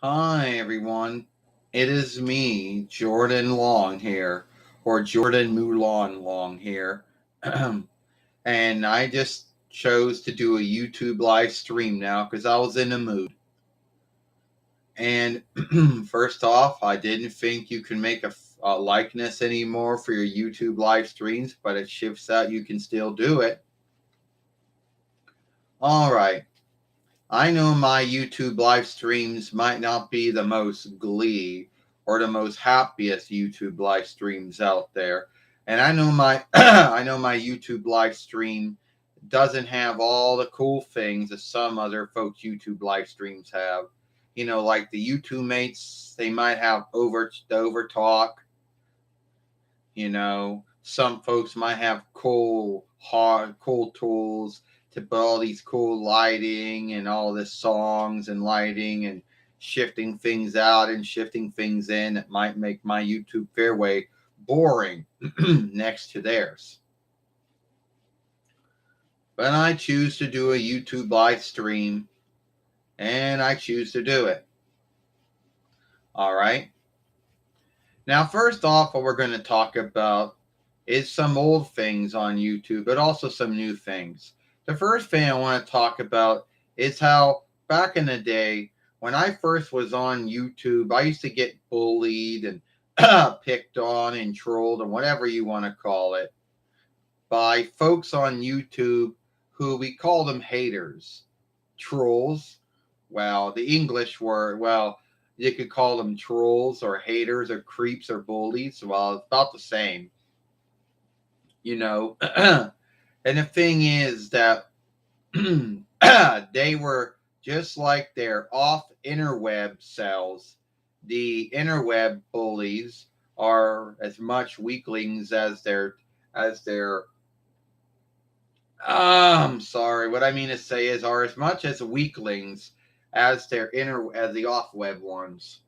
Hi, everyone. It is me, Jordan Long here, or Jordan Mulan Long here. And I just chose to do a YouTube live stream now because I was in the mood. And first off, I didn't think you can make a likeness anymore for your YouTube live streams, but it shifts out you can still do it. All right. I know my YouTube live streams might not be the most glee or the most happiest YouTube live streams out there. And I know my I know my YouTube live stream doesn't have all the cool things that some other folks YouTube live streams have. Like the YouTube mates, they might have over talk. Some folks might have cool tools to put all these cool lighting and all this songs and lighting and shifting things out and shifting things in that might make my YouTube fairway boring next to theirs. But I choose to do a YouTube live stream and I choose to do it. All right. Now, first off, what we're going to talk about is some old things on YouTube, but also some new things. The first thing I want to talk about is how back in the day, when I first was on YouTube, I used to get bullied and picked on and trolled and whatever you want to call it by folks on YouTube who we call them haters. Trolls, well, the English word, well, you could call them trolls or haters or creeps or bullies. Well, it's about the same, you know. And the thing is that they were just like their off interweb selves. The interweb bullies are as much weaklings as their I'm sorry. What I mean to say is are as much as weaklings as the off web ones.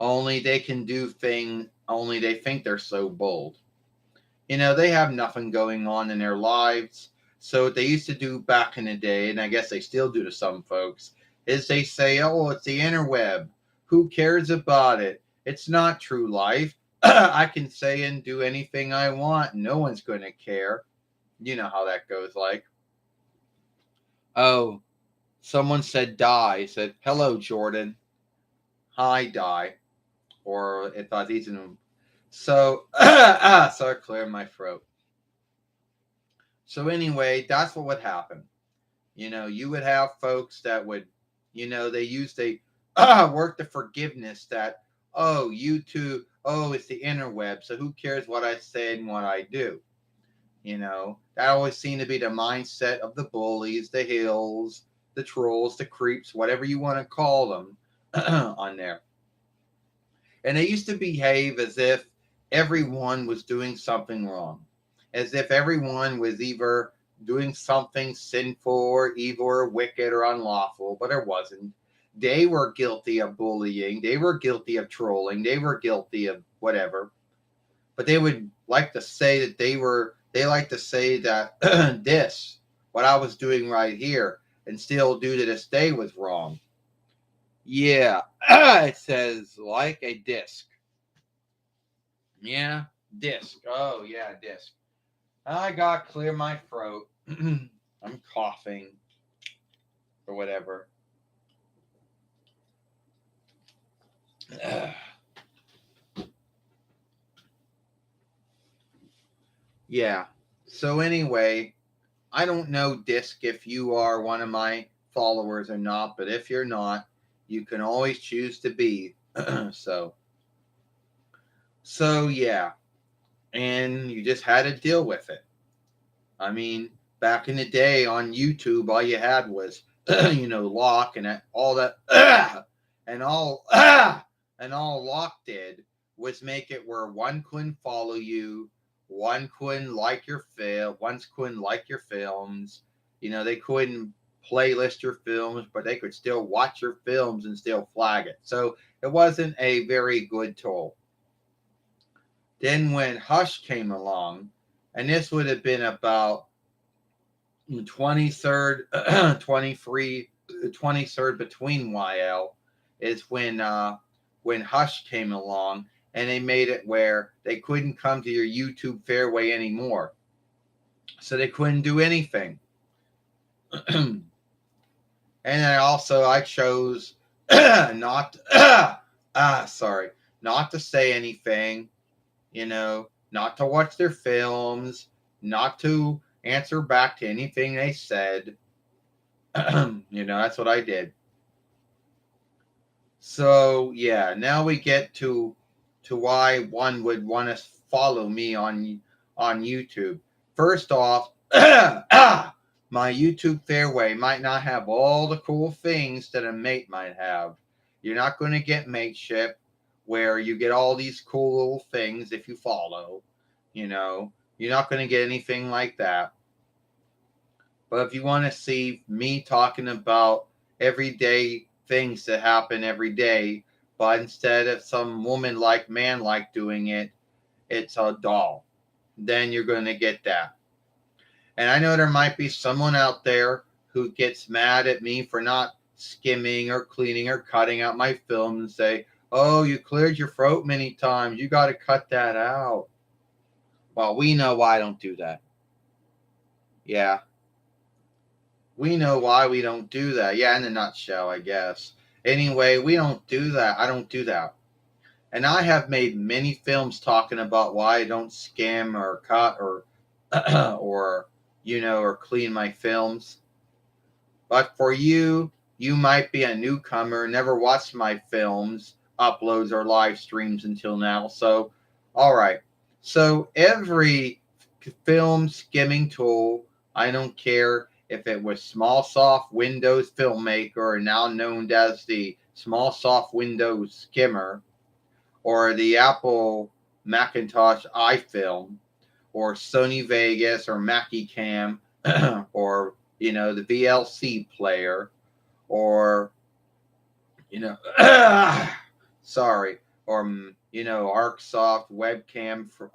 Only they can do thing. Only they think they're so bold. They have nothing going on in their lives. So what they used to do back in the day, and I guess they still do to some folks, is they say, "Oh, it's the interweb. Who cares about it? It's not true life. I can say and do anything I want. No one's going to care." You know how that goes. Like, oh, someone said die. Said, "Hello, Jordan. Hi, die." Or if I was in so so I cleared my throat. So anyway, that's what would happen. You would have folks that would, they used a work the forgiveness that, oh, YouTube, oh, it's the interweb, so who cares what I say and what I do? That always seemed to be the mindset of the bullies, the hills, the trolls, the creeps, whatever you want to call them on there. And they used to behave as if everyone was doing something wrong, as if everyone was either doing something sinful or evil or wicked or unlawful, but it wasn't. They were guilty of bullying, they were guilty of trolling, they were guilty of whatever. But they would like to say that they like to say that this, what I was doing right here, and still do to this day was wrong. Yeah, it says like a disc. Yeah, disc. Oh, yeah, disc. I got to clear my throat. I'm coughing or whatever. Yeah. So anyway, I don't know, Disc, if you are one of my followers or not, but if you're not, you can always choose to be. so, so yeah, and you just had to deal with it. I mean, back in the day on YouTube, all you had was, lock and all that, and all, and all lock did was make it where one couldn't follow you, one couldn't like your one couldn't like your films. They couldn't playlist your films, but they could still watch your films and still flag it. So it wasn't a very good tool. Then when Hush came along, and this would have been about 23rd, 23rd between YL. is when Hush came along and they made it where they couldn't come to your YouTube fairway anymore. So they couldn't do anything. And then I chose not not to say anything, not to watch their films, not to answer back to anything they said. That's what I did. So yeah, now we get to why one would want to follow me on YouTube. First off, my YouTube fairway might not have all the cool things that a mate might have. You're not going to get mateship where you get all these cool little things if you follow. You're not going to get anything like that. But if you want to see me talking about everyday things that happen every day, but instead of some woman like man like doing it, it's a doll, then you're going to get that. And I know there might be someone out there who gets mad at me for not skimming or cleaning or cutting out my film and say, oh, you cleared your throat many times. You got to cut that out. Well, we know why I don't do that. Yeah. We know why we don't do that. Yeah, in a nutshell, I guess. Anyway, we don't do that. I don't do that. And I have made many films talking about why I don't skim or cut or or clean my films. But for you, you might be a newcomer, never watched my films, uploads, or live streams until now. So, all right. So every film skimming tool, I don't care if it was Smallsoft Windows Filmmaker, now known as the Smallsoft Windows Skimmer, or the Apple Macintosh iFilm, or Sony Vegas, or MakiCam, or the VLC player, or sorry, or ArcSoft webcam for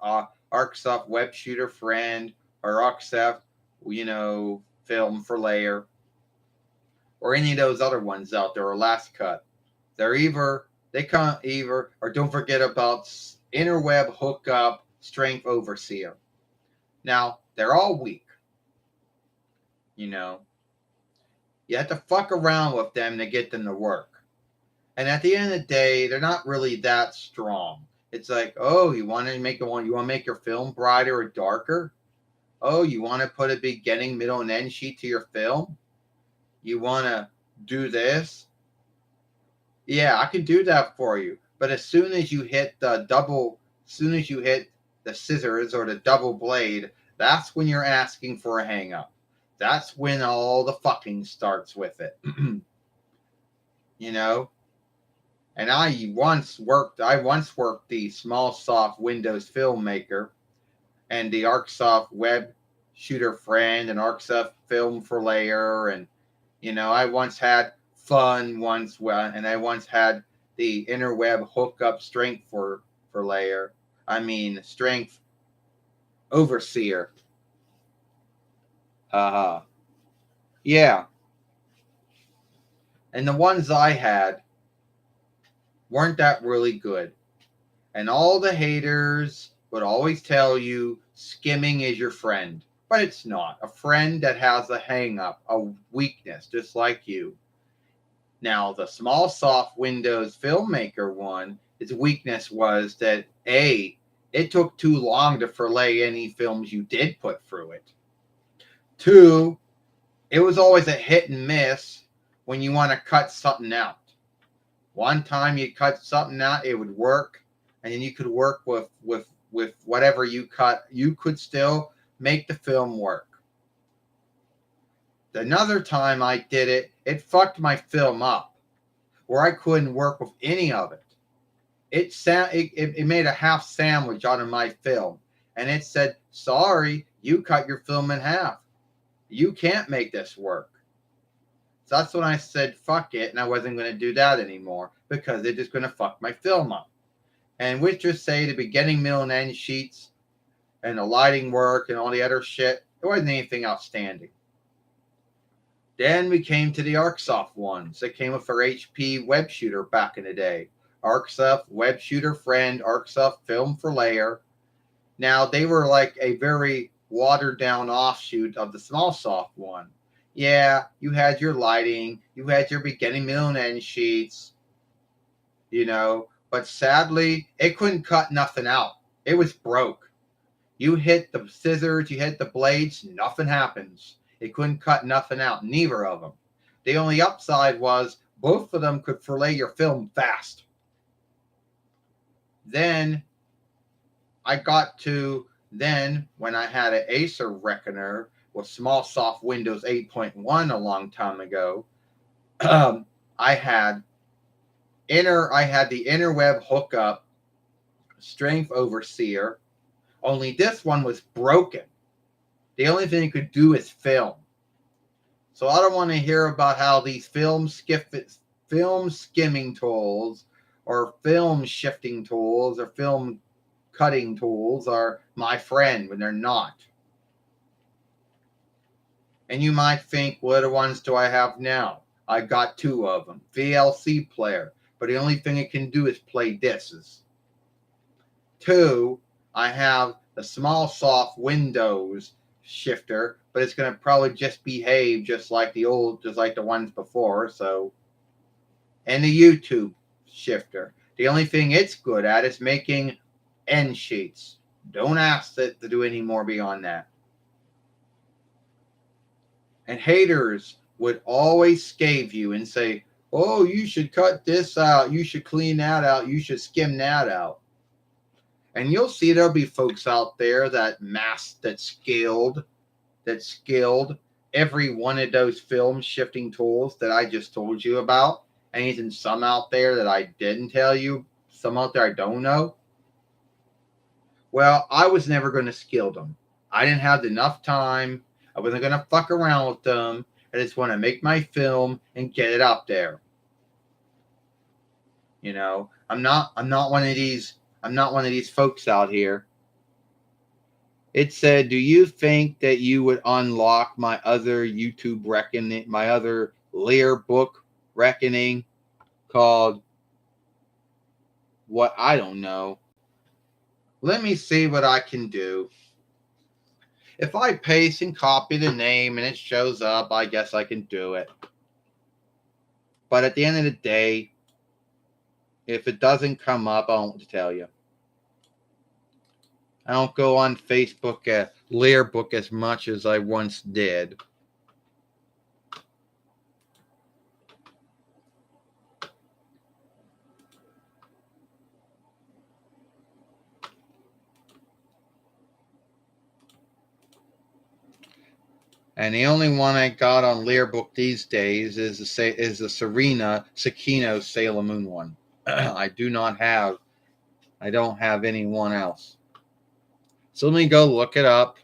ArcSoft Web Shooter Friend, or ArcSoft film for layer, or any of those other ones out there, or Last Cut. They can't either, or don't forget about Interweb Hookup Strength Overseer. Now, they're all weak. You have to fuck around with them to get them to work. And at the end of the day, they're not really that strong. It's like, oh, you want to make your film brighter or darker? Oh, you want to put a beginning, middle, and end sheet to your film? You want to do this? Yeah, I can do that for you. But as soon as you hit the scissors or the double blade, that's when you're asking for a hang up. That's when all the fucking starts with it. And I once worked the Smallsoft Windows Filmmaker and the ArcSoft Web Shooter Friend and ArcSoft Film for Layer, and I once had fun and I once had the Interweb Hookup Strength for Layer. I mean Strength Overseer. Yeah. And the ones I had weren't that really good. And all the haters would always tell you skimming is your friend. But it's not. A friend that has a hang up, a weakness, just like you. Now, the Smallsoft Windows Filmmaker one, its weakness was that A, it took too long to fillet any films you did put through it. 2, it was always a hit and miss when you want to cut something out. One time you cut something out, it would work, and then you could work with whatever you cut. You could still make the film work. Another time I did it, it fucked my film up, where I couldn't work with any of it. It made a half sandwich out of my film, and it said, "Sorry, you cut your film in half. You can't make this work." So that's when I said, fuck it, and I wasn't going to do that anymore because they're just going to fuck my film up. And which just say the beginning, middle, and end sheets and the lighting work and all the other shit, it wasn't anything outstanding. Then we came to the ArcSoft ones that came with our HP web shooter back in the day. ArcSoft web shooter friend, ArcSoft film for layer. Now they were like a very watered down offshoot of the SmallSoft one. Yeah, you had your lighting, you had your beginning, middle, and end sheets, but sadly, it couldn't cut nothing out. It was broke. You hit the scissors, you hit the blades, nothing happens. It couldn't cut nothing out, neither of them. The only upside was both of them could fillet your film fast. Then when I had an Acer Reckoner with SmallSoft Windows 8.1 a long time ago, I had the interweb hookup Strength Overseer, only this one was broken. The only thing you could do is film. So I don't want to hear about how these film skimming tools or film shifting tools or film cutting tools are my friend when they're not. And you might think, what other ones do I have now? I got two of them. VLC player, but the only thing it can do is play discs. Two, I have the SmallSoft Windows shifter, but it's going to probably just behave just like the ones before. So, and the YouTube shifter. The only thing it's good at is making end sheets. Don't ask it to do any more beyond that. And haters would always scave you and say, oh, you should cut this out. You should clean that out. You should skim that out. And you'll see there'll be folks out there that skilled every one of those film shifting tools that I just told you about. And even some out there that I didn't tell you, some out there I don't know. Well, I was never going to skill them. I didn't have enough time. I wasn't going to fuck around with them. I just want to make my film and get it out there. I'm not one of these folks out here. It said, do you think that you would unlock my other YouTube reckoning, my other Lear book reckoning called what? I don't know. Let me see what I can do. If I paste and copy the name and it shows up, I guess I can do it. But at the end of the day, if it doesn't come up, I won't tell you. I don't go on Facebook at Learbook as much as I once did. And the only one I got on Learbook these days is the Sakino Sailor Moon one. I don't have anyone else. So let me go look it up.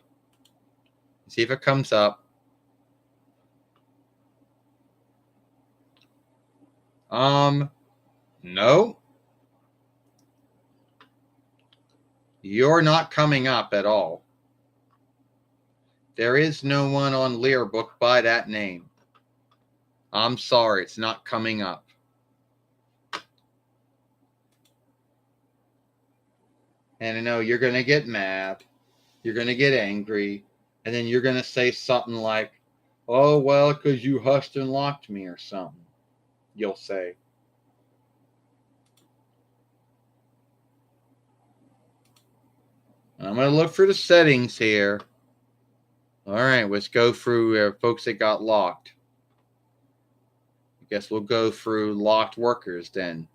See if it comes up. No. You're not coming up at all. There is no one on Learbook by that name. I'm sorry, it's not coming up. And I know you're going to get mad. You're going to get angry. And then you're going to say something like, oh, well, because you hushed and locked me or something. You'll say. And I'm going to look for the settings here. All right, let's go through folks that got locked. I guess we'll go through locked workers then.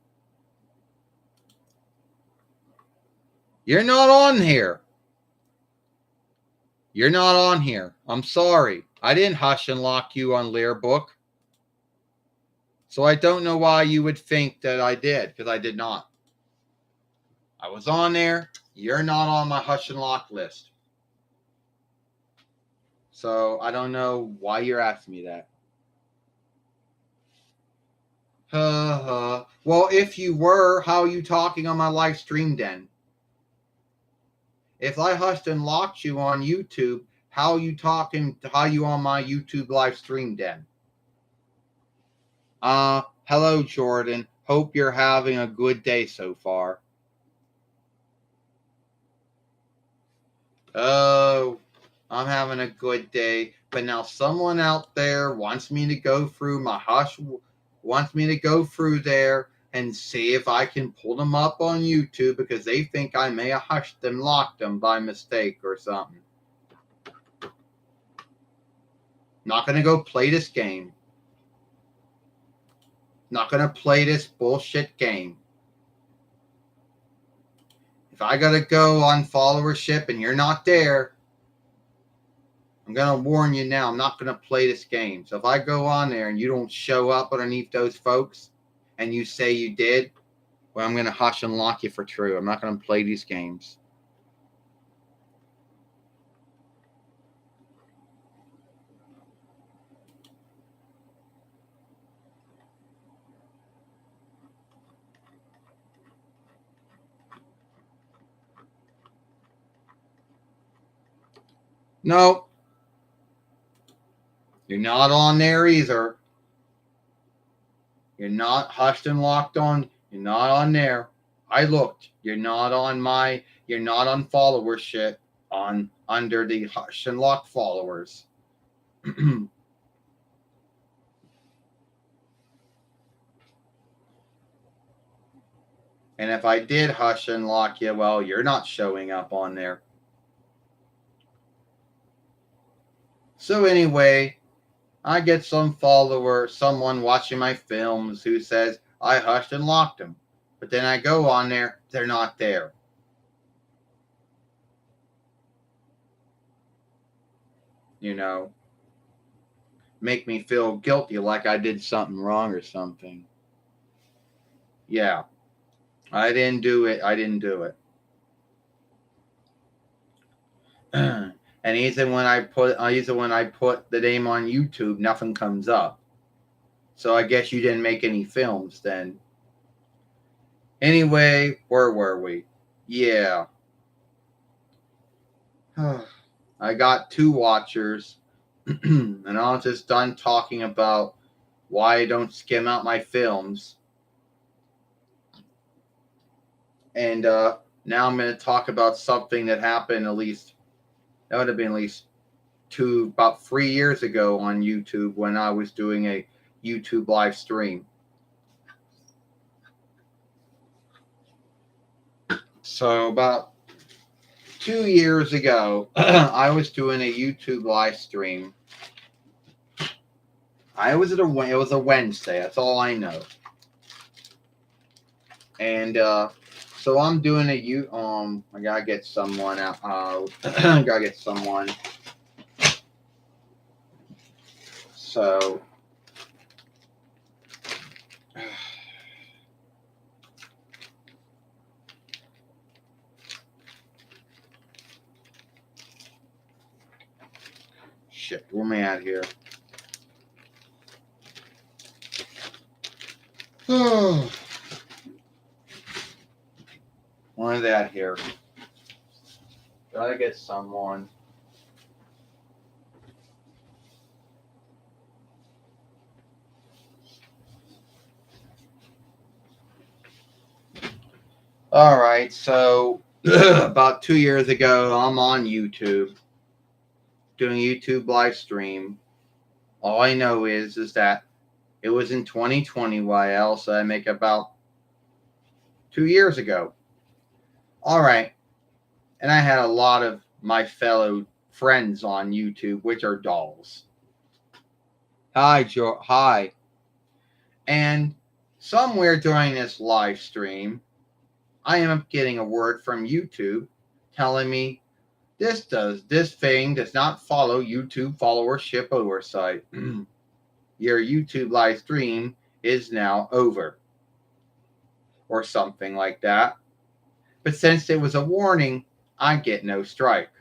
You're not on here. You're not on here. I'm sorry. I didn't hush and lock you on Learbook. So I don't know why you would think that I did, because I did not. I was on there. You're not on my hush and lock list. So I don't know why you're asking me that. Well, if you were, how are you talking on my live stream then? If I hushed and locked you on YouTube, how are you talking? How are you on my YouTube live stream then? Hello, Jordan. Hope you're having a good day so far. Oh, I'm having a good day. But now someone out there wants me to go through my hush, wants me to go through there and see if I can pull them up on YouTube because they think I may have hushed them, locked them by mistake or something. Not gonna go play this game. Not gonna play this bullshit game. If I gotta go on followership and you're not there, I'm gonna warn you now. I'm not gonna play this game. So if I go on there and you don't show up underneath those folks, and you say you did, well, I'm gonna hush and lock you for true. I'm not gonna play these games. No, you're not on there either. You're not hushed and locked on. You're not on there. I looked. You're not on my. You're not on followership on under the hush and lock followers. And if I did hush and lock you, well, you're not showing up on there. So anyway, I get some follower, someone watching my films who says I hushed and locked them. But then I go on there, they're not there. You know, make me feel guilty like I did something wrong or something. Yeah, I didn't do it. I didn't do it. And even when I put the name on YouTube, nothing comes up. So I guess you didn't make any films then. Anyway, where were we? Yeah. I got 2 watchers, and I was just done talking about why I don't skim out my films. And now I'm going to talk about something that happened that would have been at least about 3 years ago on YouTube when I was doing a YouTube live stream. So about 2 years ago, I was doing a YouTube live stream. It was a Wednesday. That's all I know. And so I'm doing I gotta get someone out. Gotta get someone. So shit, where am I at here? Where are they at here? Gotta get someone. All right, so about 2 years ago, I'm on YouTube doing YouTube live stream. All I know is that it was in 2020. Why else I make about 2 years ago. All right, and I had a lot of my fellow friends on YouTube, which are dolls. Hi, Joe. Hi. And somewhere during this live stream, I am getting a word from YouTube telling me this thing does not follow YouTube followership oversight. Your YouTube live stream is now over. Or something like that. But since it was a warning, I get no strike.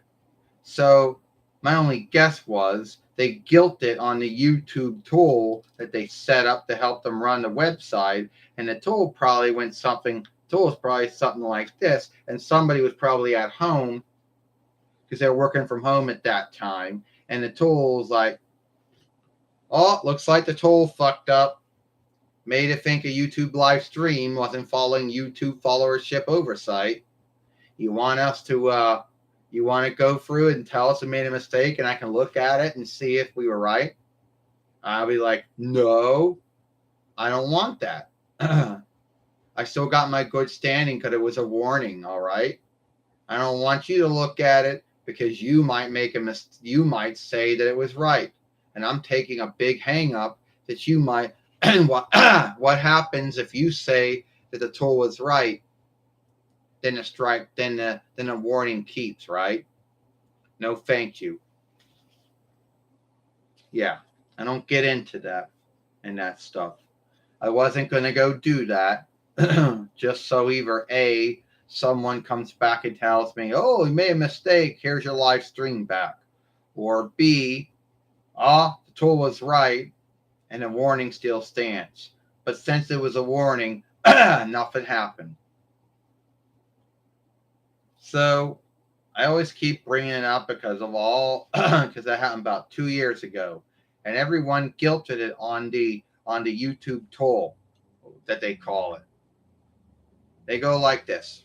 So my only guess was they guilted on the YouTube tool that they set up to help them run the website, and the tool is probably something like this, and somebody was probably at home because they were working from home at that time, and the tool was like, oh, looks like the tool fucked up. made it think a YouTube live stream wasn't following YouTube followership oversight. You want us to you want to go through it and tell us we made a mistake and I can look at it and see if we were right? I'll be like, no, I don't want that. I still got my good standing because it was a warning, all right? I don't want you to look at it because you might make a mistake. You might say that it was right. And I'm taking a big hang up that you might. And what happens if you say that the tool was right? Then the strike, then the warning keeps, right? No, thank you. Yeah, I don't get into that and that stuff. I wasn't going to go do that just so either A, someone comes back and tells me, oh, you made a mistake, here's your live stream back. Or B, the tool was right and the warning still stands. But since it was a warning, nothing happened. So I always keep bringing it up because because that happened about 2 years ago. And everyone guilted it on the YouTube toll that they call it. They go like this.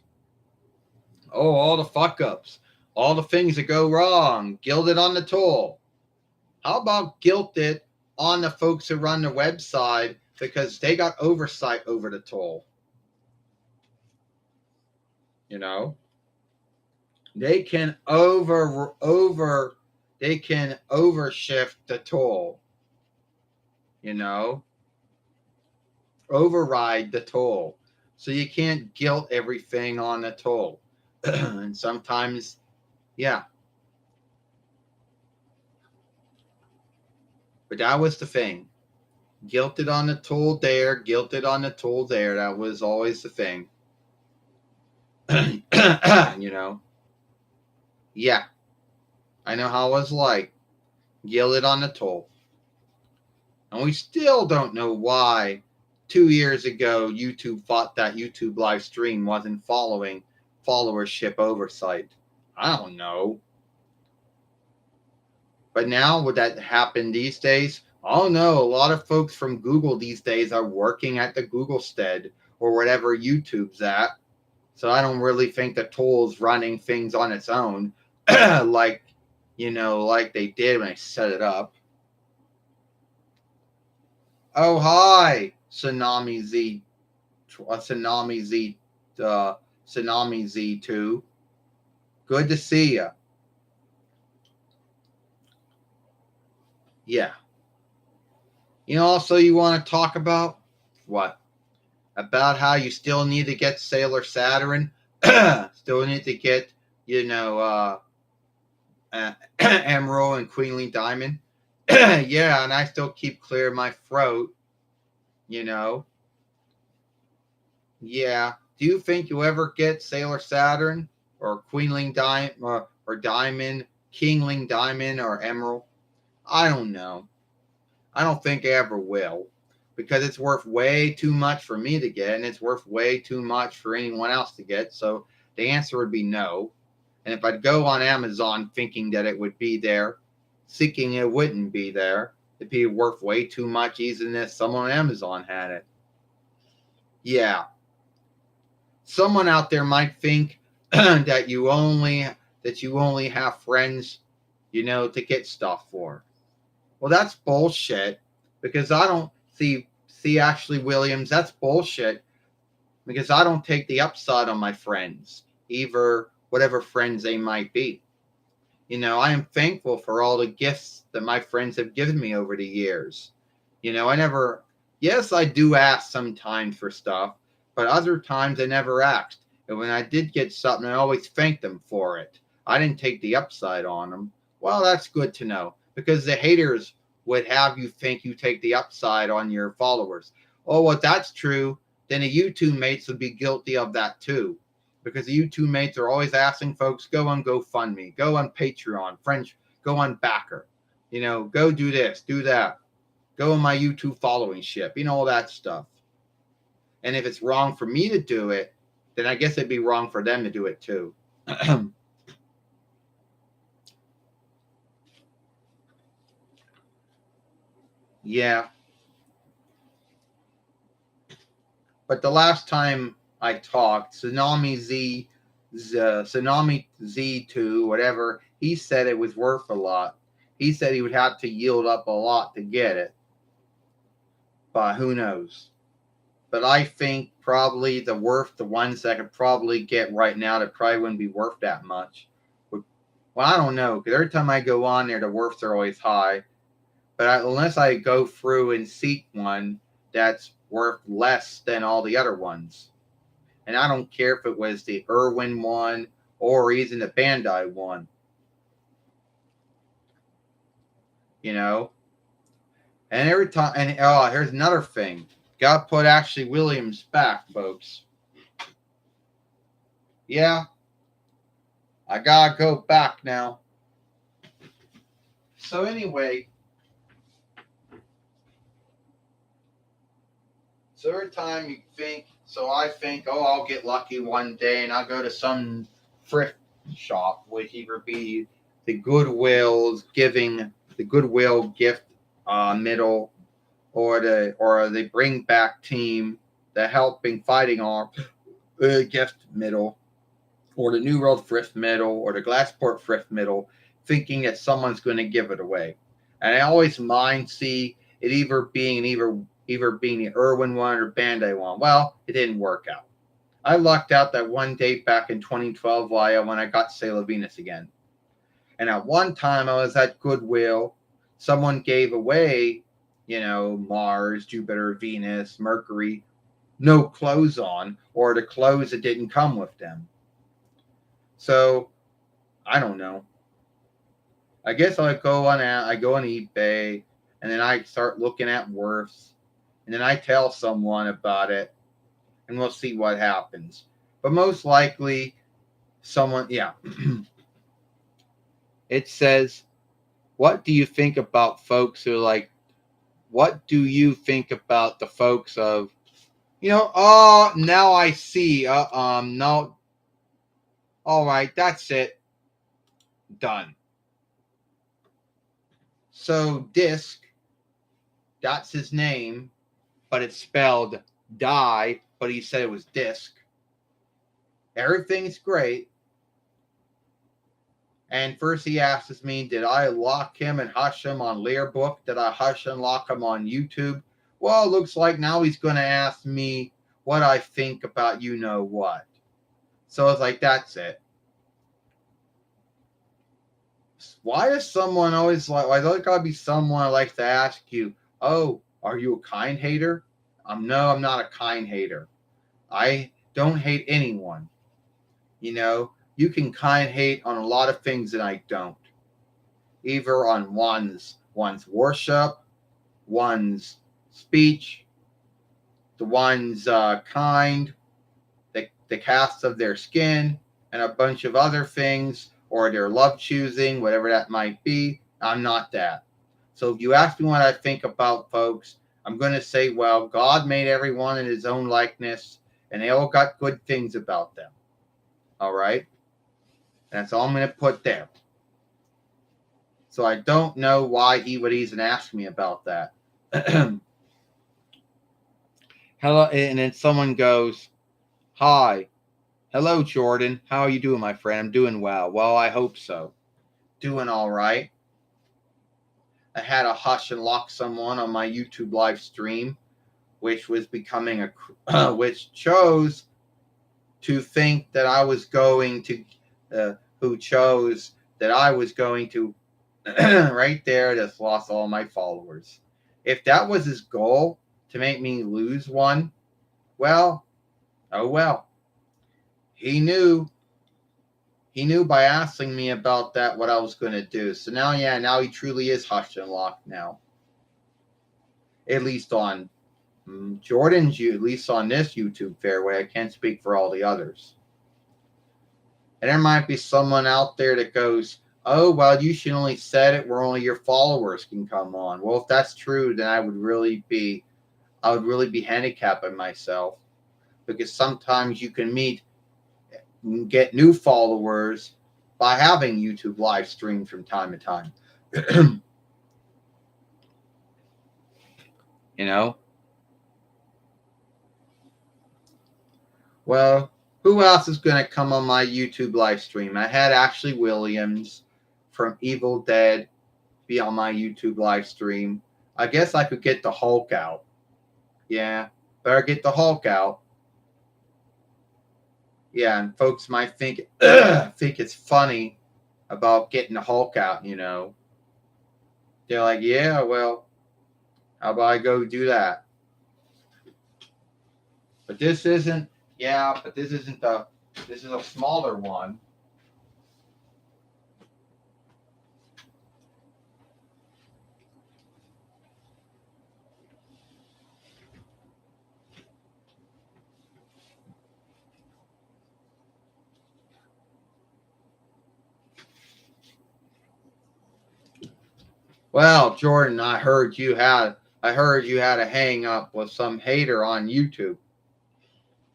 Oh, all the fuck ups, all the things that go wrong, guilted on the toll. How about guilted on the folks who run the website because they got oversight over the toll? You know, they can they can overshift the toll. You know, override the toll. So you can't guilt everything on the toll. And sometimes, yeah. But that was the thing. Guilted on the toll there, guilted on the toll there. That was always the thing. You know? Yeah. I know how it was like. Guilted on the toll. And we still don't know why 2 years ago YouTube thought that YouTube live stream wasn't following followership oversight. I don't know. But now, would that happen these days? Oh no, a lot of folks from Google these days are working at the Google stead or whatever YouTube's at. So I don't really think the tool's running things on its own like, like they did when they set it up. Oh, hi, Tsunami Z, Tsunami Z2. Good to see you. Yeah. Also you want to talk about what? About how you still need to get Sailor Saturn, still need to get, Emerald and Queenly Diamond. Yeah, and I still keep clear my throat, Yeah. Do you think you'll ever get Sailor Saturn or Queenling Diamond or Diamond, Kingling Diamond or Emerald? I don't know. I don't think I ever will because it's worth way too much for me to get and it's worth way too much for anyone else to get. So the answer would be no. And if I'd go on Amazon thinking that it would be there, seeking it wouldn't be there, it'd be worth way too much even if someone on Amazon had it. Yeah. Someone out there might think that you only have friends, to get stuff for. Well, that's bullshit because I don't see Ashley Williams. That's bullshit because I don't take the upside on my friends, either whatever friends they might be. I am thankful for all the gifts that my friends have given me over the years. Yes, I do ask sometimes for stuff, but other times I never asked. And when I did get something, I always thanked them for it. I didn't take the upside on them. Well, that's good to know because the haters would have you think you take the upside on your followers. Oh, well, that's true. Then the YouTube mates would be guilty of that too. Because the YouTube mates are always asking folks, go on GoFundMe, go on Patreon, French, go on Backer, go do this, do that, go on my YouTube following ship, all that stuff. And if it's wrong for me to do it, then I guess it'd be wrong for them to do it too. Yeah. But the last time I talked, Tsunami Z2, whatever, he said it was worth a lot. He said he would have to yield up a lot to get it. But who knows? But I think probably the ones that I could probably get right now that probably wouldn't be worth that much. Well, I don't know, because every time I go on there, the worths are always high. But unless I go through and seek one that's worth less than all the other ones. And I don't care if it was the Irwin one or even the Bandai one. You know? And every time, and here's another thing. Gotta put Ashley Williams back, folks. Yeah, I gotta go back now. So anyway, every time you think, I think, I'll get lucky one day and I'll go to some thrift shop, which either be the Goodwill's giving the Goodwill gift middle, or the Bring Back team, the Helping Fighting Arm gift middle, or the New World thrift middle, or the Glassport thrift middle, thinking that someone's going to give it away. And I always mind see it either being the Irwin one or Bandai one. Well, it didn't work out. I lucked out that one day back in 2012 when I got Sailor Venus again. And at one time I was at Goodwill. Someone gave away, Mars, Jupiter, Venus, Mercury, no clothes on, or the clothes that didn't come with them. So, I don't know. I guess I go on eBay, and then I start looking at worths, and then I tell someone about it, and we'll see what happens. But most likely, someone, yeah. It says, what do you think about folks who are like, what do you think about the folks of, now I see, no, all right, that's it, done. So Disc, that's his name, but it's spelled Die, but he said it was Disc. Everything's great. And first he asks me, did I lock him and hush him on Learbook? Did I hush and lock him on YouTube? Well, it looks like now he's going to ask me what I think about what. So it's like, that's it. Why is someone always like, why there gotta be someone who likes to ask you, oh, are you a kind hater? No, I'm not a kind hater. I don't hate anyone. You can kind hate on a lot of things that I don't. Either on one's worship, one's speech, the one's kind, the cast of their skin, and a bunch of other things, or their love choosing, whatever that might be. I'm not that. So if you ask me what I think about folks, I'm going to say, well, God made everyone in his own likeness, and they all got good things about them. All right? That's all I'm going to put there. So I don't know why he would even ask me about that. Hello, and then someone goes, hi. Hello, Jordan. How are you doing, my friend? I'm doing well. Well, I hope so. Doing all right. I had to hush and lock someone on my YouTube live stream, which was becoming which chose to think that I was going to, who chose that I was going to, right there, just lost all my followers. If that was his goal, to make me lose one, well, oh well. He knew by asking me about that what I was going to do. So now he truly is hushed and locked now. At least on Jordan's, at least on this YouTube fairway. I can't speak for all the others. And there might be someone out there that goes, oh, well, you should only set it where only your followers can come on. Well, if that's true, then I would really be handicapping myself, because sometimes you can get new followers by having YouTube live stream from time to time. Well, who else is going to come on my YouTube live stream? I had Ashley Williams from Evil Dead be on my YouTube live stream. I guess I could get the Hulk out. Yeah, better get the Hulk out. Yeah, and folks might think it's funny about getting the Hulk out, you know. They're like, yeah, well, how about I go do that? But this isn't, this isn't this is a smaller one. Well, Jordan, I heard you had a hang up with some hater on YouTube.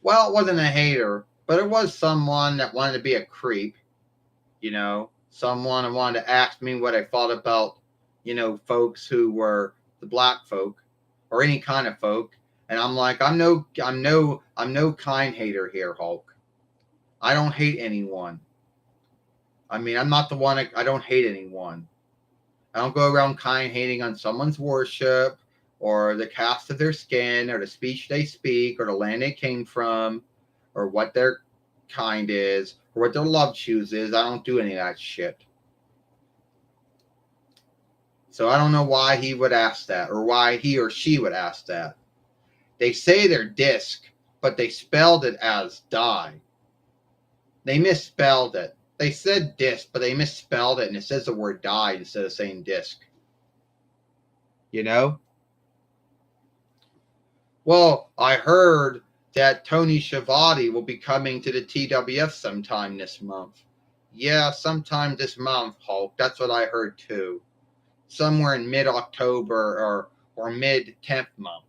Well, it wasn't a hater, but it was someone that wanted to be a creep, you know, someone who wanted to ask me what I thought about, folks who were the black folk or any kind of folk. And I'm like, I'm no kind hater here, Hulk. I don't hate anyone. I mean, I'm not the one, I don't hate anyone. I don't go around kind hating on someone's worship or the cast of their skin or the speech they speak or the land they came from or what their kind is or what their love choose is. I don't do any of that shit. So I don't know why he would ask that or why he or she would ask that. They say they're disc, but they spelled it as die. They misspelled it. They said disc, but they misspelled it and it says the word die instead of saying disc. You know? Well, I heard that Tony Schiavone will be coming to the TWF sometime this month. Yeah, sometime this month, Hulk. That's what I heard too. Somewhere in mid-October or mid-10th month.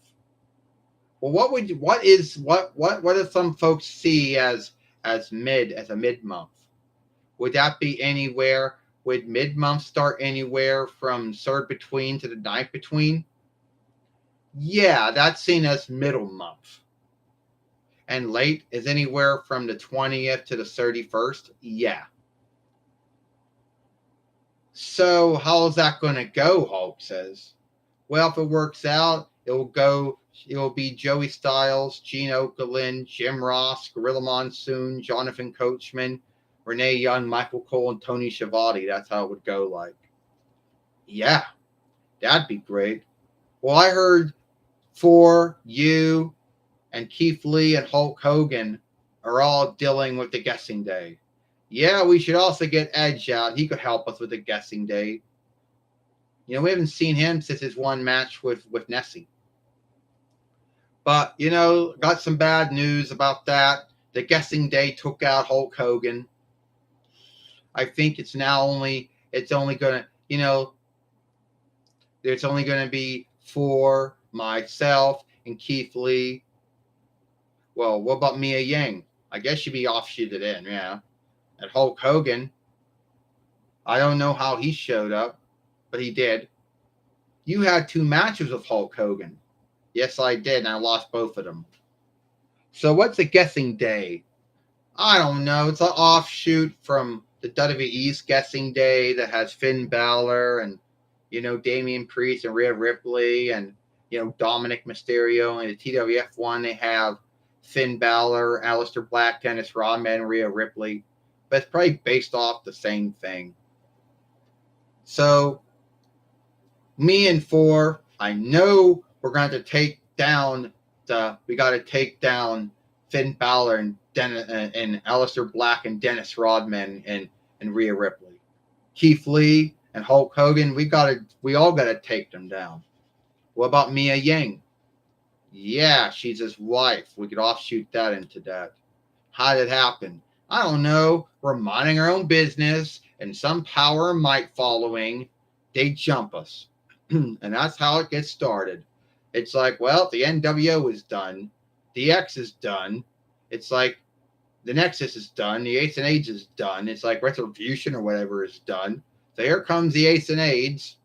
Well, what do some folks see as a mid month? Would that be anywhere? Would mid month start anywhere from third between to the ninth between? Yeah, that's seen as middle month. And late is anywhere from the 20th to the 31st? Yeah. So how's that going to go, Hulk says. Well, if it works out, it'll be Joey Styles, Gene Okerlund, Jim Ross, Gorilla Monsoon, Jonathan Coachman, Renee Young, Michael Cole, and Tony Schiavone. That's how it would go like. Yeah, that'd be great. Well, I heard for you and Keith Lee and Hulk Hogan are all dealing with the guessing day. Yeah, we should also get Edge out. He could help us with the guessing day. We haven't seen him since his one match with Nessie. But, got some bad news about that. The guessing day took out Hulk Hogan. I think it's only going to, it's only going to be for myself and Keith Lee. Well, what about Mia Ying? I guess she'd be offshooted in, yeah. And Hulk Hogan, I don't know how he showed up, but he did. You had 2 matches with Hulk Hogan. Yes, I did, and I lost both of them. So what's a guessing day? I don't know. It's an offshoot from the WWE's guessing day that has Finn Balor and, Damian Priest and Rhea Ripley and, Dominic Mysterio. And the TWF one, they have Finn Balor, Aleister Black, Dennis Rodman, and Rhea Ripley. But it's probably based off the same thing. So, me and 4, I know we're going to take down we got to take down Finn Balor and Aleister Black and Dennis Rodman and Rhea Ripley. Keith Lee and Hulk Hogan, we all got to take them down. What about Mia Ying? Yeah, she's his wife. We could offshoot that into that. How did it happen? I don't know. We're minding our own business, and some power and might following, they jump us. And that's how it gets started. It's like, well, the NWO is done. DX is done. It's like the Nexus is done. The Ace and Aids is done. It's like Retribution or whatever is done. So here comes the Ace and Aids.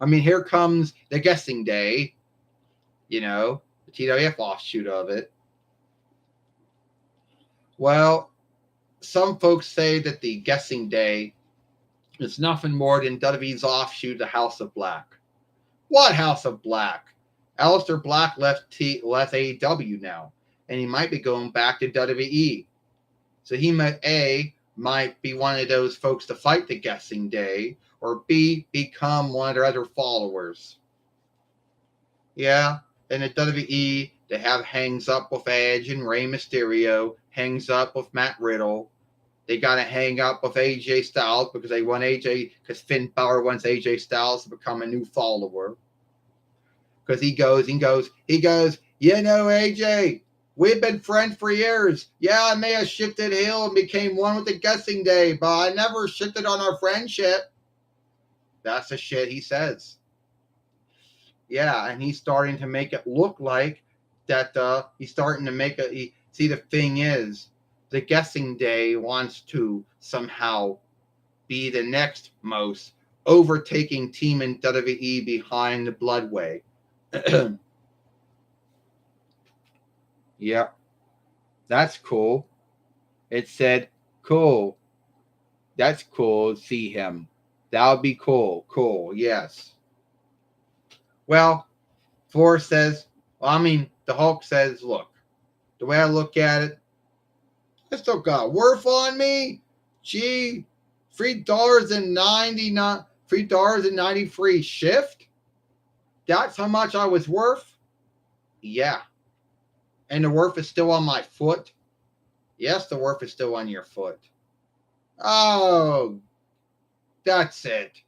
I mean, here comes the guessing day. The TWF offshoot of it. Well, some folks say that the guessing day is nothing more than WWE's offshoot, the House of Black. What House of Black? Aleister Black left AEW now, and he might be going back to WWE. So he might be one of those folks to fight the guessing day, or B, become one of their other followers. Yeah, in the WWE, they have hangs up with Edge and Rey Mysterio, hangs up with Matt Riddle. They got to hang up with AJ Styles because because Finn Balor wants AJ Styles to become a new follower. Because he goes, AJ, we've been friends for years. Yeah, I may have shifted heel and became one with the guessing day, but I never shifted on our friendship. That's the shit he says. Yeah, and he's starting to make it look like that he's starting to make it. See, the thing is, the guessing day wants to somehow be the next most, overtaking team in WWE behind the Bloodway. Yep, that's cool. It said, cool. That's cool. See him. That would be cool. Cool. Yes. Well, the Hulk says, look, the way I look at it, I still got worth on me. Gee, $3.93 shift. That's how much I was worth. Yeah. And the worth is still on my foot. Yes, the worth is still on your foot. Oh, that's it.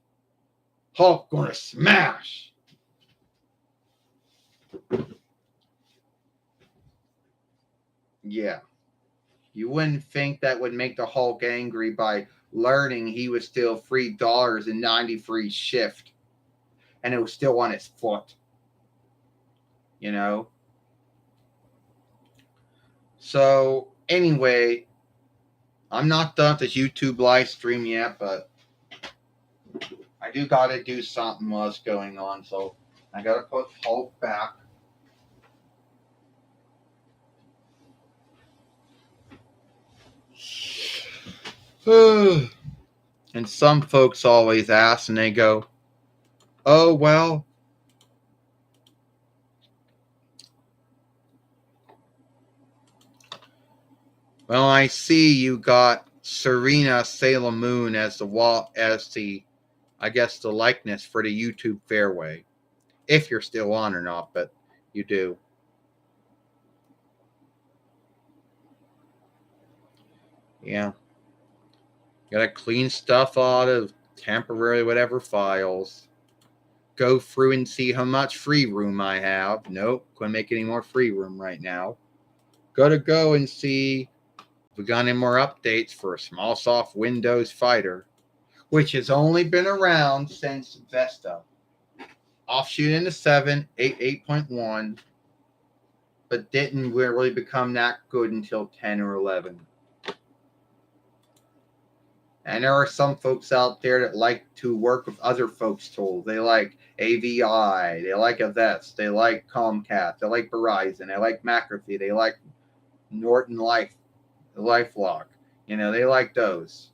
Hulk gonna smash. Yeah. You wouldn't think that would make the Hulk angry by learning he was still $3.93 shift and it was still on his foot. You know? So, anyway, I'm not done with this YouTube live stream yet, but I do gotta do something while it's going on, so I gotta put Hulk back. And some folks always ask and they go, oh, well, I see you got Serena Salem Moon as the I guess the likeness for the YouTube fairway. If you're still on or not, but you do. Yeah. Gotta clean stuff out of temporary whatever files. Go through and see how much free room I have. Nope, couldn't make any more free room right now. Gotta go and see if we got any more updates for a SmallSoft Windows Fighter, which has only been around since Vesta. Offshoot into 7, 8.1, but didn't really become that good until 10 or 11. And there are some folks out there that like to work with other folks' tools. They like AVI, they like Avest, they like Comcast, they like Verizon, they like McAfee, they like Norton LifeLock. They like those.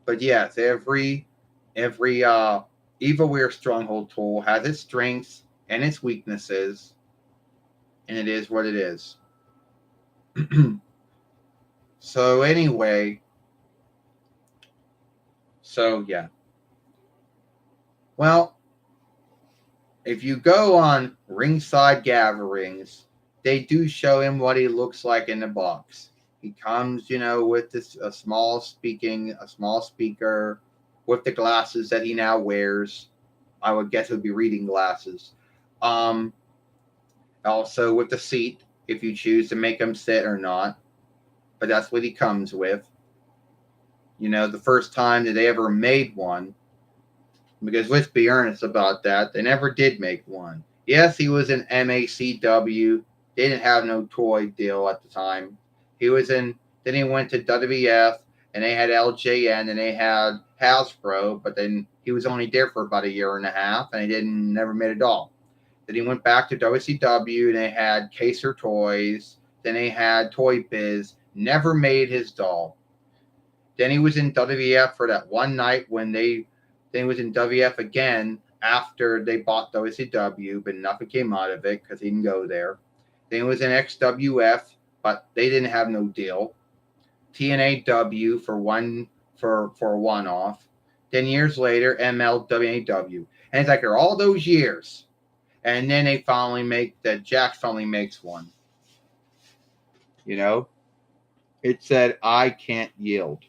But yes, every EvoWare Stronghold tool has its strengths and its weaknesses, and it is what it is. So anyway, yeah. Well, if you go on Ringside Gatherings, they do show him what he looks like in the box. He comes, with a small speaker with the glasses that he now wears. I would guess it would be reading glasses. Also with the seat, if you choose to make him sit or not. But that's what he comes with. The first time that they ever made one, because let's be earnest about that, they never did make one. Yes, he was in MACW. They didn't have no toy deal at the time. Then he went to WWF, and they had LJN, and they had Hasbro, but then he was only there for about a year and a half, and he never made a doll. Then he went back to WCW, and they had Kaser Toys. Then they had Toy Biz. Never made his doll. Then he was in WWF for that one night when then he was in WWF again after they bought WCW, but nothing came out of it because he didn't go there. Then he was in XWF, but they didn't have no deal. TNAW for a one off. Then years later, MLWAW. And it's like all those years. And then they finally Jack finally makes one. You know? It said, I can't yield.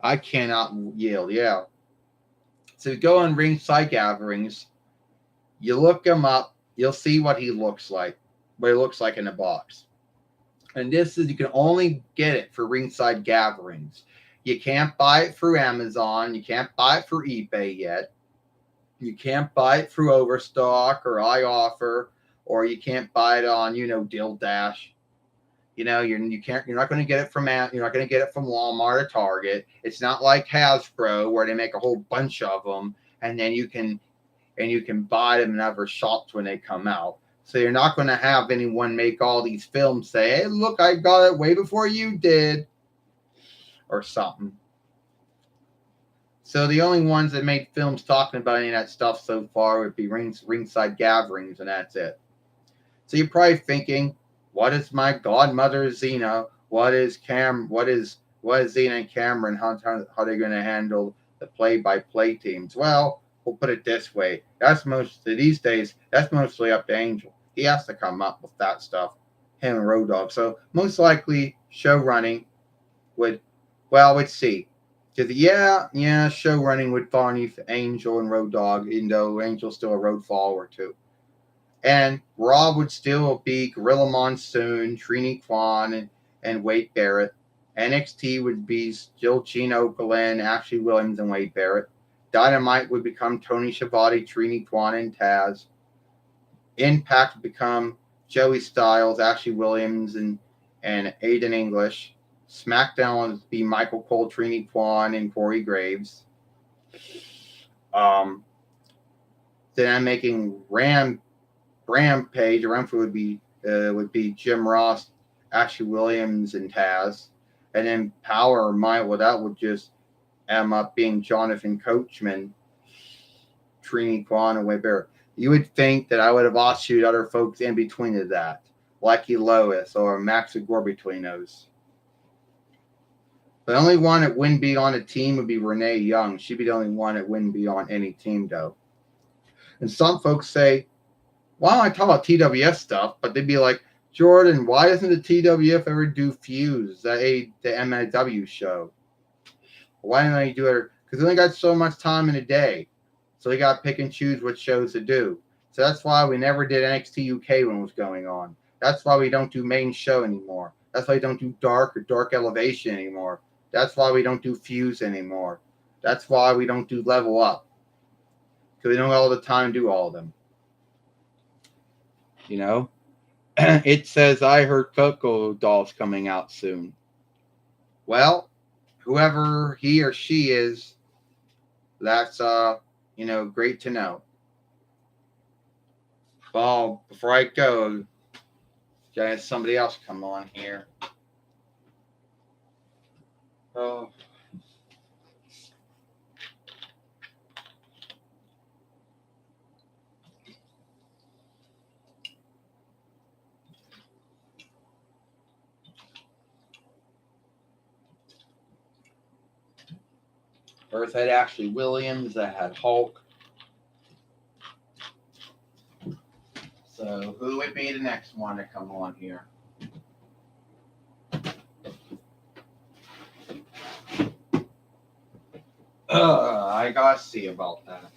I cannot yield, yeah. So you go on ringside gatherings, you look him up, you'll see what he looks like in the box. And you can only get it for ringside gatherings. You can't buy it through Amazon. You can't buy it through eBay yet. You can't buy it through Overstock or iOffer, or you can't buy it on, Deal Dash. You're not going to get it from Walmart or Target. It's not like Hasbro where they make a whole bunch of them and then you can buy them in other shops when they come out. So you're not going to have anyone make all these films say, "Hey, look, I got it way before you did," or something. So the only ones that made films talking about any of that stuff so far would be ringside gatherings, and that's it. So you're probably thinking, what is my godmother Xena? What is Xena and Cameron? How are they going to handle the play-by-play teams? Well, we'll put it this way. These days, that's mostly up to Angel. He has to come up with that stuff, him and Road Dogg. So most likely show running would, let's see. Show running would fall underneath Angel and Road Dogg, even though Angel's still a road follower too. And Raw would still be Gorilla Monsoon, Trini Kwan, and Wade Barrett. NXT would be still Gene Okerlund, Ashley Williams, and Wade Barrett. Dynamite would become Tony Schiavone, Trini Kwan, and Taz. Impact would become Joey Styles, Ashley Williams, and Aiden English. SmackDown would be Michael Cole, Trini Kwan, and Corey Graves. Then I'm making Rampage would be Jim Ross, Ashley Williams, and Taz. And then Power that would just end up being Jonathan Coachman, Trini Kwan, and Wade Barrett. You would think that I would have offshoot other folks in between of that, Lucky Lois or Max Gore between those. The only one that wouldn't be on a team would be Renee Young. She'd be the only one that wouldn't be on any team, though. And some folks say, why don't I talk about TWF stuff? But they'd be like, Jordan, why doesn't the TWF ever do Fuse, the MLW show? Why don't they do it? Because they only got so much time in a day. So they got to pick and choose what shows to do. So that's why we never did NXT UK when it was going on. That's why we don't do main show anymore. That's why we don't do Dark or Dark Elevation anymore. That's why we don't do Fuse anymore. That's why we don't do Level Up. Because we don't have all the time to do all of them. It says, I heard Coco Doll's coming out soon. Well, whoever he or she is, that's, great to know. Well, before I go, have somebody else come on here. Oh. First had Ashley Williams, I had Hulk. So who would be the next one to come on here? I gotta see about that.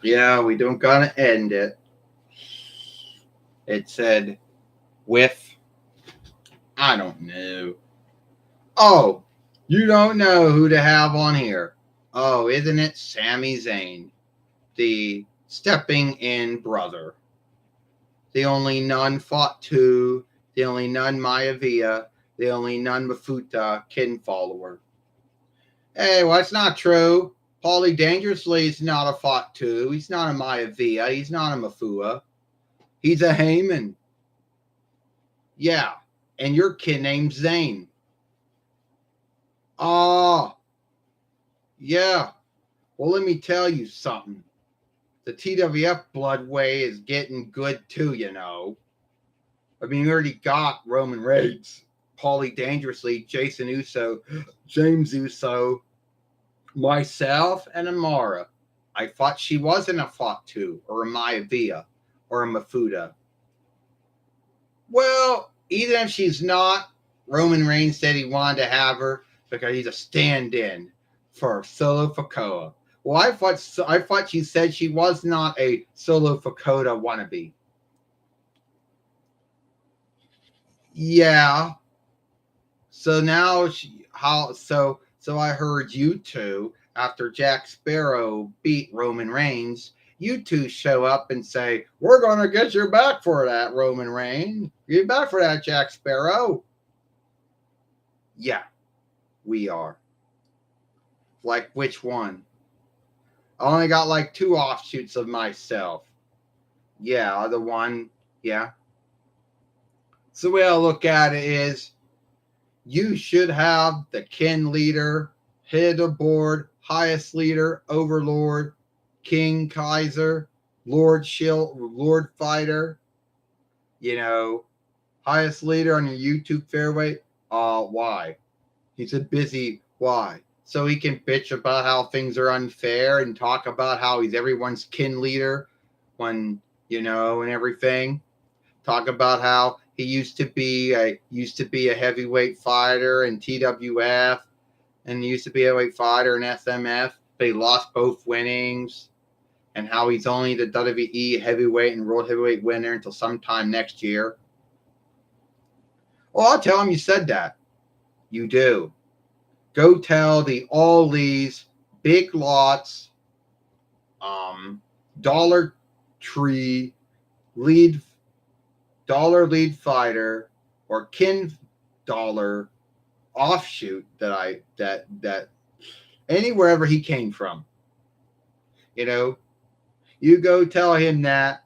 Yeah, we don't gotta end it. It said with, I don't know. Oh, you don't know who to have on here. Oh, isn't it Sami Zayn, the stepping in brother? The only non Fatu, the only non Maivia, the only non Mafuta kin follower. Hey, well, that's not true. Paulie Dangerously is not a Fatu. He's not a Maivia. He's not a Mafua. He's a Heyman. Yeah. And your kid name's Zayn. Oh, yeah. Well, let me tell you something. The TWF Bloodway is getting good too, you know. I mean, we already got Roman Reigns, Paulie Dangerously, Jason Uso, James Uso, myself, and Amara. I thought she wasn't a Fatu or a Maivia or a Mafuta. Well, even if she's not, Roman Reigns said he wanted to have her because he's a stand-in for Solo Fakoa. Well, I thought she said she was not a Solo Fakoa wannabe. Yeah. So now so I heard you two after Jack Sparrow beat Roman Reigns. You two show up and say, "We're going to get you back for that, Roman Reigns. Get back for that, Jack Sparrow." Yeah, we are. Like which one? I only got like two offshoots of myself. Yeah, the one. Yeah. So the way I look at it is, you should have the kin leader, head of board, highest leader, overlord, king, Kaiser, lord shield, lord fighter, you know, highest leader on your YouTube fairway. Why? He's a busy why? So he can bitch about how things are unfair and talk about how he's everyone's kin leader when, and everything. Talk about how he used to be a heavyweight fighter in TWF and used to be a heavyweight fighter in SMF, but he lost both winnings, and how he's only the WWE heavyweight and world heavyweight winner until sometime next year. Well, I'll tell him you said that. You do. Go tell the all these big lots, Dollar Tree lead lead fighter or kin dollar offshoot that anywherever he came from. You know, you go tell him that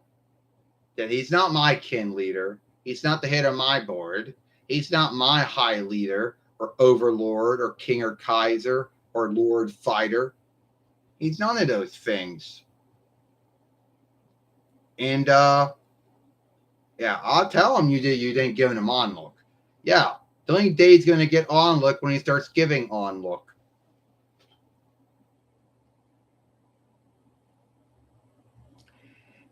he's not my kin leader. He's not the head of my board. He's not my high leader or overlord or king or Kaiser or lord fighter. He's none of those things. And yeah, I'll tell him you didn't give him an on look. Yeah, the only day he's gonna get on look when he starts giving on look.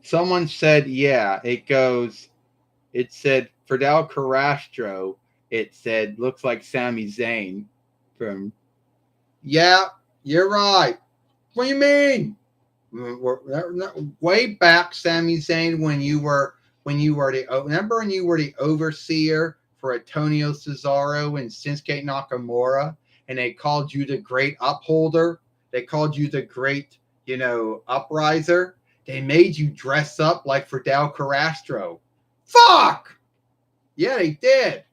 Someone said, yeah, it said Fidel Carrastro. It said, looks like Sami Zayn from. Yeah, you're right. What do you mean? Way back, Sami Zayn, when you were remember when you were the overseer for Antonio Cesaro and Shinsuke Nakamura, and they called you the great upholder. They called you the great, upriser. They made you dress up like Fidel Carrastro. Fuck! Yeah, they did.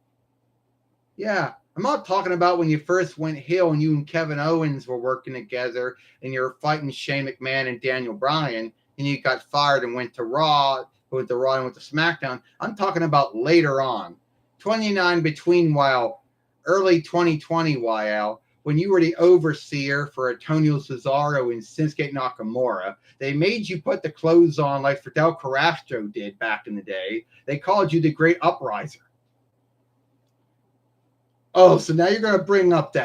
Yeah. I'm not talking about when you first went heel and you and Kevin Owens were working together and you were fighting Shane McMahon and Daniel Bryan and you got fired and went to Raw, went to Raw and went to SmackDown. I'm talking about later on. 29 between while early 2020 while when you were the overseer for Antonio Cesaro and Shinsuke Nakamura, they made you put the clothes on like Fidel Carrastro did back in the day. They called you the Great Upriser. Oh, so now you're going to bring up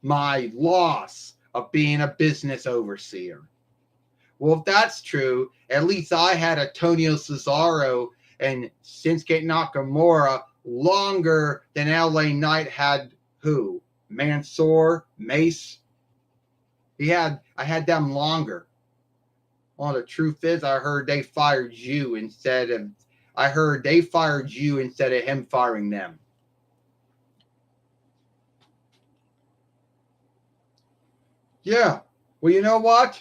my loss of being a business overseer. Well, if that's true, at least I had Antonio Cesaro and Shinsuke Nakamura longer than LA Knight had who? Mansoor, Mace. I had them longer. Well, the truth is, I heard they fired you instead of. I heard they fired you instead of him firing them. Yeah. Well, you know what?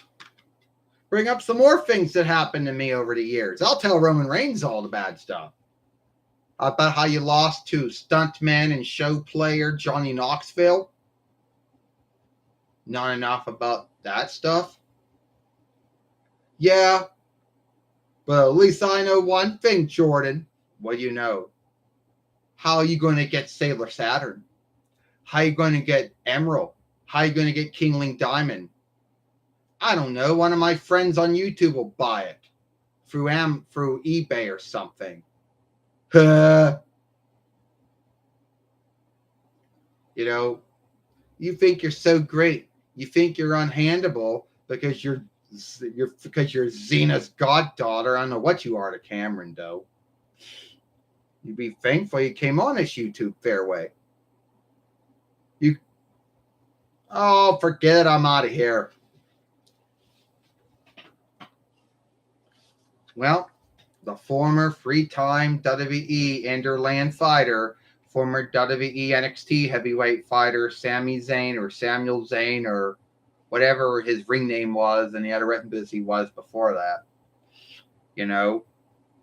Bring up some more things that happened to me over the years. I'll tell Roman Reigns all the bad stuff. About how you lost to stuntman and show player Johnny Knoxville. Not enough about that stuff. Yeah, but at least I know one thing, Jordan. What do you know? How are you going to get Sailor Saturn? How are you going to get Emerald? How are you going to get Kingling Diamond? I don't know. One of my friends on YouTube will buy it through eBay or something. You know, you think you're so great. You think you're unhandable because you're Xena's goddaughter. I don't know what you are to Cameron, though. You'd be thankful you came on this YouTube fairway. Forget it. I'm out of here. Well, the former three-time WWE Enderland fighter, former WWE NXT heavyweight fighter Sami Zayn or Samuel Zayn or whatever his ring name was and the other business he was before that. You know,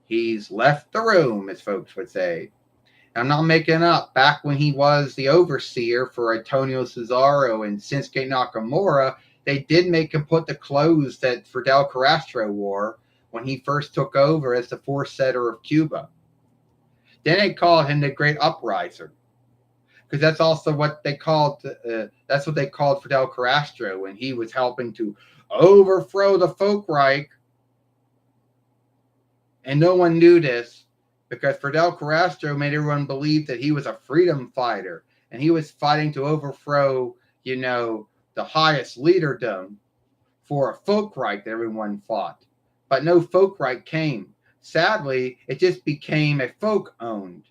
he's left the room, as folks would say. I'm not making up. Back when he was the overseer for Antonio Cesaro and Shinsuke Nakamura, they did make him put the clothes that Fidel Castro wore when he first took over as the fourth setter of Cuba. Then they called him the Great Upriser, because that's also what they called. That's what they called Fidel Castro when he was helping to overthrow the Folkreich, and no one knew this because Fidel Castro made everyone believe that he was a freedom fighter and he was fighting to overthrow, the highest leaderdom for a Folkreich that everyone fought. But no Folkreich came. Sadly, it just became a folk-owned.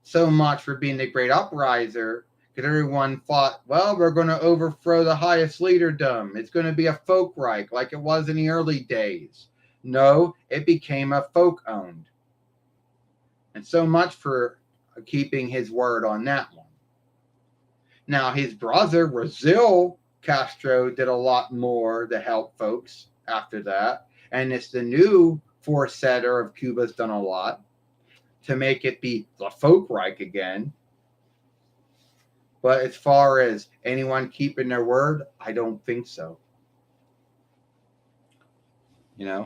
So much for being the Great Upriser, because everyone thought, well, we're going to overthrow the highest leaderdom. It's going to be a Folkreich like it was in the early days. No, it became a folk-owned. And so much for keeping his word on that one. Now, his brother, Raul Castro, did a lot more to help folks after that. And it's the new fourth setter of Cuba's done a lot to make it be the Folkreich again. But as far as anyone keeping their word, I don't think so. Yeah.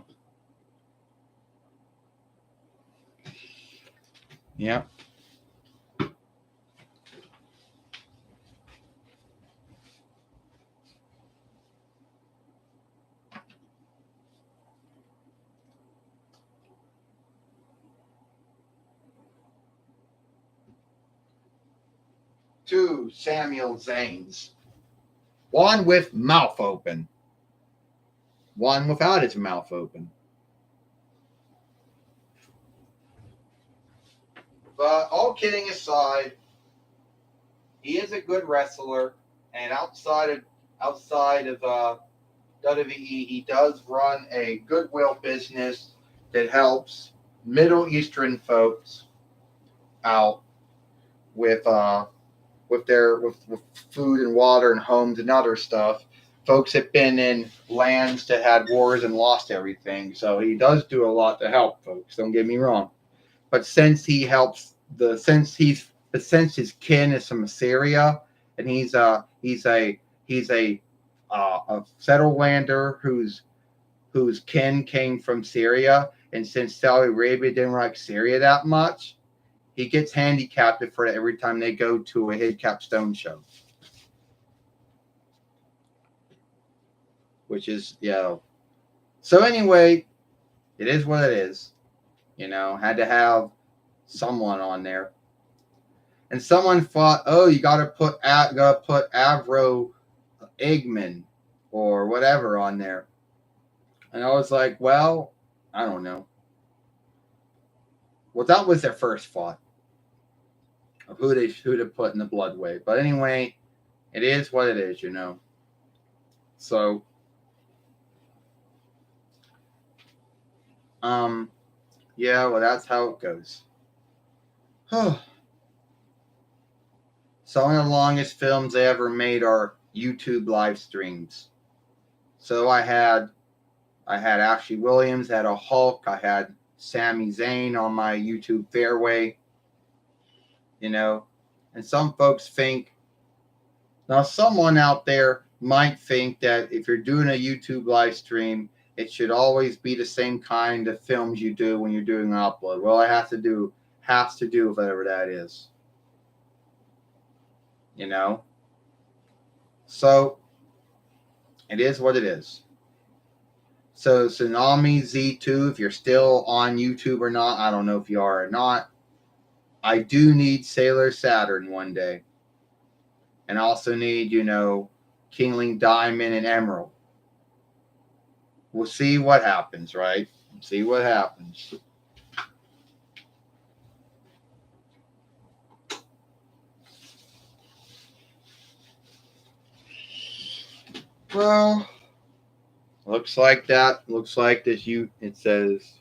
Two Samuel Zanes. One with mouth open. One without his mouth open. But all kidding aside, he is a good wrestler, and outside of WWE, he does run a goodwill business that helps Middle Eastern folks out with food and water and homes and other stuff. Folks have been in lands that had wars and lost everything, so he does do a lot to help folks. Don't get me wrong, but since his kin is from Syria, and he's a settler whose kin came from Syria, and since Saudi Arabia didn't like Syria that much, he gets handicapped for it every time they go to a Hidcap Stone show. Which is, So anyway, it is what it is. Had to have someone on there. And someone thought, oh, you gotta put Avro Eggman or whatever on there. And I was like, well, I don't know. Well, that was their first thought of who to put in the blood wave. But anyway, it is what it is, So Yeah, well, that's how it goes. Some of the longest films they ever made are YouTube live streams. So I had Ashley Williams, had a Hulk, I had Sami Zayn on my YouTube fairway, you know. And some folks think, now someone out there might think that if you're doing a YouTube live stream, it should always be the same kind of films you do when you're doing an upload. Well, it has to do with whatever that is, you know. So it is what it is. So Tsunami Z2, if you're still on YouTube or not, I don't know if you are or not. I do need Sailor Saturn one day. And I also need, Kingling Diamond and Emerald. We'll see what happens, right? See what happens. Well, looks like that. Looks like this. It says,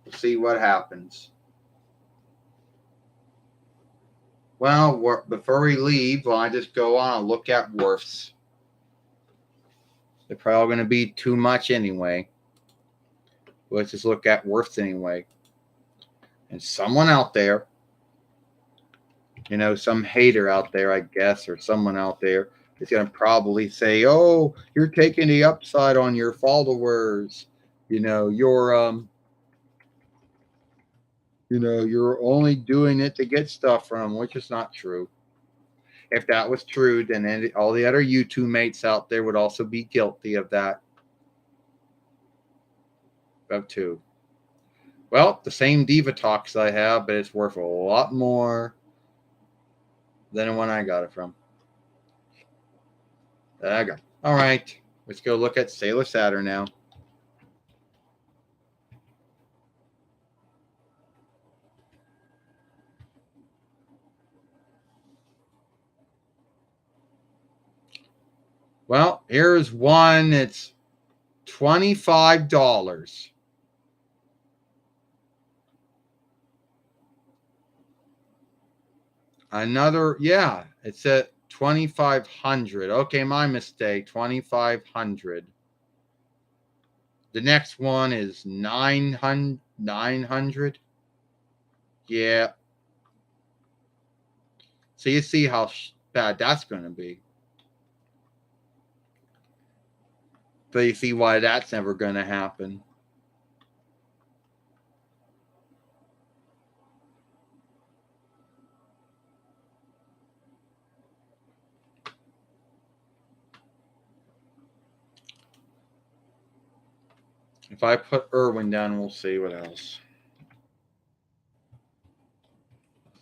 we'll see what happens. Well, before we leave, I just go on and look at Worfs. They're probably going to be too much anyway. Let's just look at Worfs anyway. And someone out there, some hater out there, I guess, or someone out there is going to probably say, "Oh, you're taking the upside on your followers. You're only doing it to get stuff from," which is not true. If that was true, then all the other YouTube mates out there would also be guilty of that. Of too. Well, the same Diva Talks I have, but it's worth a lot more than the one I got it from. There I go. All right, let's go look at Sailor Saturn now. Well, here's one. It's $25. Another, yeah, it's at 2,500. Okay, my mistake. 2,500. The next one is 900. 900. Yeah. So you see how bad that's going to be. But you see why that's never going to happen. If I put Irwin down, we'll see what else.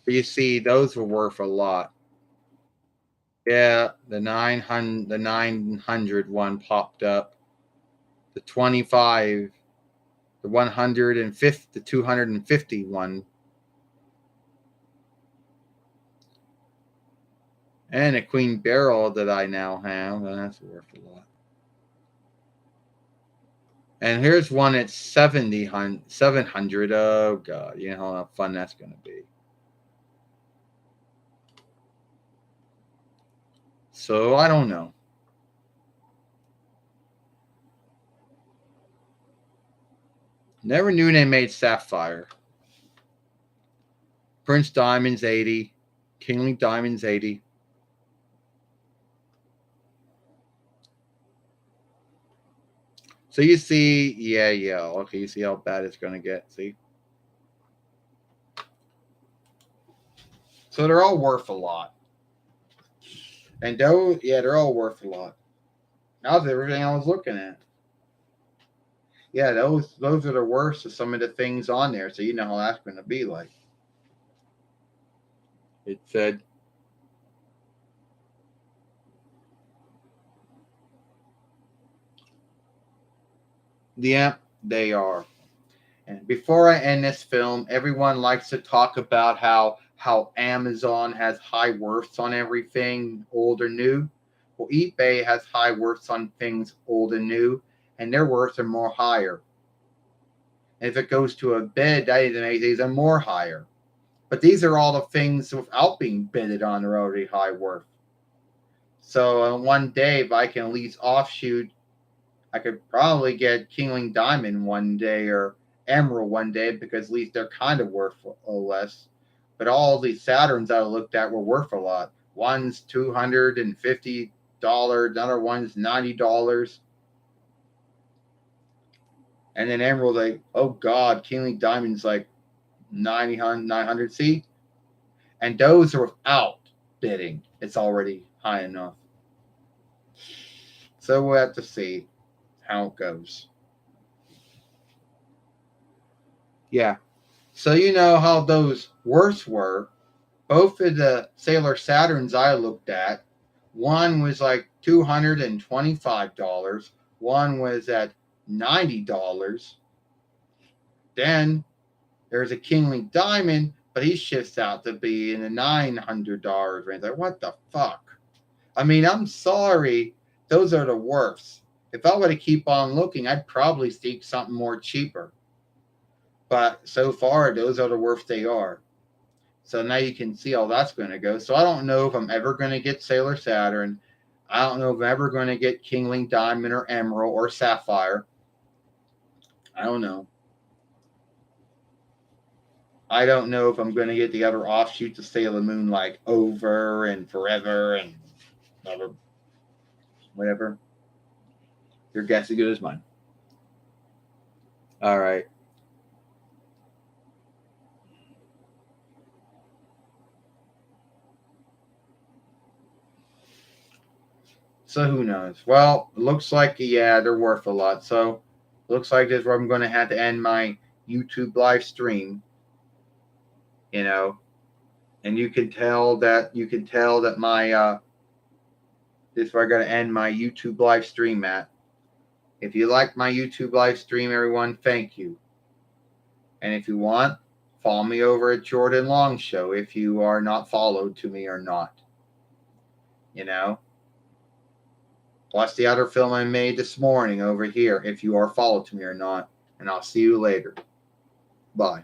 But you see, those were worth a lot. Yeah, the 900 one popped up. The 25, the 150, the 251, and a Queen Beryl that I now have, and that's worth a lot. And here's one at 700. Oh god, you know how fun that's going to be. So I don't know. Never knew they made Sapphire. Prince Diamond's 80. Kingly Diamond's 80. So you see, yeah. Okay, you see how bad it's going to get. See? So they're all worth a lot. And those, yeah, they're all worth a lot. That was everything I was looking at. Yeah, those are the worst of some of the things on there. So you know how that's going to be like. It said, yeah, they are. And before I end this film, everyone likes to talk about how Amazon has high worths on everything, old or new. Well, eBay has high worths on things old and new, and their worths are more higher. And if it goes to a bid, that even makes it even more higher. But these are all the things without being bidded on are already high worth. So one day, if I can at least offshoot, I could probably get Kingling Diamond one day or Emerald one day because at least they're kind of worth less. But all these Saturns I looked at were worth a lot. One's $250, another one's $90. And then Emerald, like, oh God, Kingling Diamond's like 900. See? And those are without bidding. It's already high enough. So we'll have to see how it goes. Yeah. So you know how those worths were. Both of the Sailor Saturns I looked at, one was like $225. One was at $90. Then there's a Kingling Diamond, but he shifts out to be in the $900 range. Like, what the fuck? I mean, I'm sorry. Those are the worst. If I were to keep on looking, I'd probably seek something more cheaper. But so far, those are the worst they are. So now you can see how that's going to go. So I don't know if I'm ever going to get Sailor Saturn. I don't know if I'm ever going to get Kingling Diamond or Emerald or Sapphire. I don't know. I don't know if I'm going to get the other offshoots of Sailor Moon like Over and Forever and whatever. Your guess is as good as mine. All right. So who knows? Well, it looks like, yeah, they're worth a lot. So looks like this is where I'm going to have to end my YouTube live stream. You know, and you can tell that my this is where I got to end my YouTube live stream at. If you like my YouTube live stream, everyone, thank you. And if you want, follow me over at Jordan Long Show if you are not followed to me or not. You know, watch the other film I made this morning over here if you are followed to me or not. And I'll see you later. Bye.